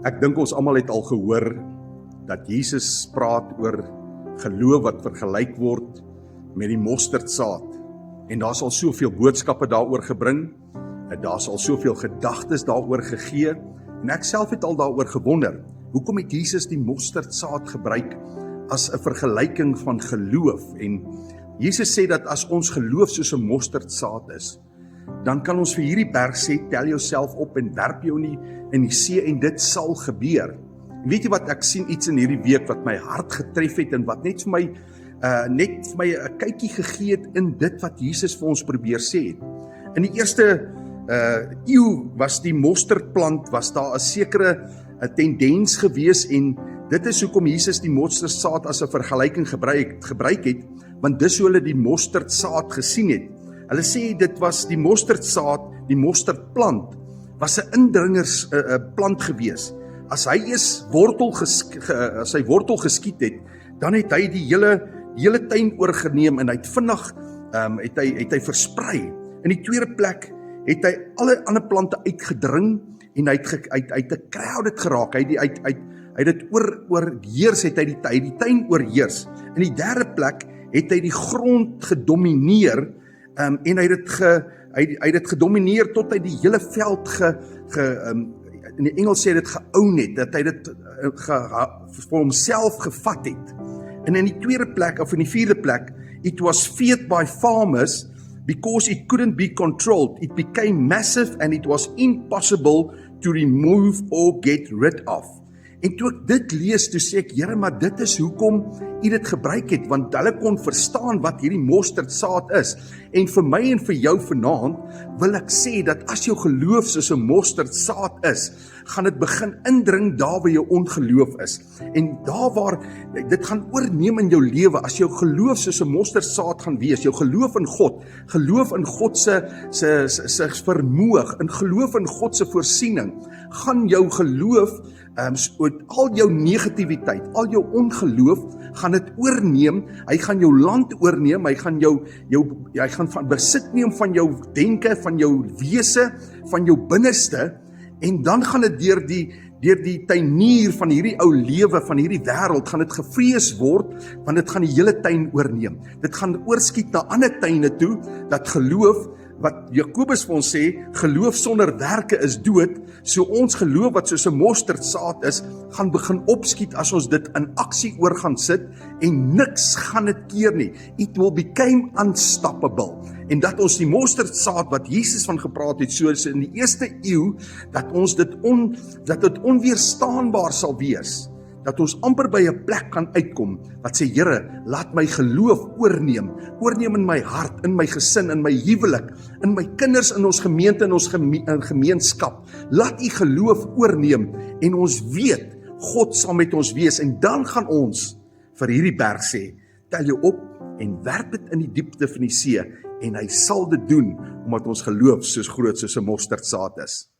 Ek dink ons almal het al gehoor dat Jesus praat oor geloof wat vergelyk word met die mosterdsaad. En daar's al soveel boodskappe daaroor gebring, en daar's al soveel gedagtes daaroor gegee, en ek self het al daaroor gewonder, hoekom het Jesus die mosterdsaad gebruik as 'n vergelyking van geloof? En Jesus sê dat as ons geloof soos 'n mosterdsaad is, dan kan ons vir hierdie berg sê, tel jouself op en werp jou in die see en dit sal gebeur. Weet jy wat, ek sien iets in hierdie week wat my hart getref het en wat net vir my 'n kykie gegee het in dit wat Jesus vir ons probeer sê het. In die eerste eeu was die mosterdplant, was daar 'n sekere tendens gewees, en dit is hoekom Jesus die mosterdsaad as 'n vergelyking gebruik het, want dis hoe hulle die mosterdsaad gesien het. Hulle sê dit was die mosterdsaad, die mosterdplant, was 'n indringersplant gewees. As hy eers as hy wortel geskiet het, dan het hy die hele tuin oorgeneem en hy het vinnig het hy versprei. In die tweede plek het hy alle ander plante uitgedring en hy het 'n crowded geraak. Hy het dit oorheers, het hy die tuin oorheers. In die derde plek het hy die grond gedomineer, en hy het dit gedomineer tot hy die hele veld in die Engels sê dit geown het, dat hy dit vir homself gevat het. En in die tweede plek, of in die vierde plek, it was feared by farmers because it couldn't be controlled. It became massive and it was impossible to remove or get rid of. En toe ek dit lees, toe sê ek, Here, maar dit is hoekom U dit gebruik het, want hulle kon verstaan wat hierdie mosterdsaad is. En vir my en vir jou vanaand wil ek sê dat as jou geloof soos 'n mosterdsaad is, gaan dit begin indring daar waar jou ongeloof is. En daar waar dit gaan oorneem in jou lewe, as jou geloof soos 'n mosterdsaad gaan wees, jou geloof in God, geloof in God se vermoë, in geloof in God se voorsiening, gaan jou geloof al jou negativiteit, al jou ongeloof, gaan dit oorneem. Hy gaan jou land oorneem, hy gaan van besit neem van jou denke, van jou wese, van jou binneste, en dan gaan dit deur die tuinier van hierdie ou lewe, van hierdie wêreld, gaan dit gevrees word, want dit gaan die hele tuin oorneem. Dit gaan oorskiet na ander tuine toe, dat geloof, wat Jakobus vir ons sê, geloof sonder werke is dood, so ons geloof wat soos 'n mosterdsaad is, gaan begin opskiet as ons dit in aksie oor gaan sit, en niks gaan dit keer nie. It will become unstoppable. En dat ons die mosterdsaad wat Jesus van gepraat het, soos in die eerste eeu, dat dit onweerstaanbaar sal wees, dat ons amper by 'n plek kan uitkom, wat sê, Here, laat my geloof oorneem in my hart, in my gesin, in my huwelik, in my kinders, in ons gemeente, in ons gemeenskap. Laat U geloof oorneem, en ons weet, God sal met ons wees, en dan gaan ons vir hierdie berg sê, tel jou op, en werp dit in die diepte van die see, en hy sal dit doen, omdat ons geloof soos groot soos 'n mosterdsaad is.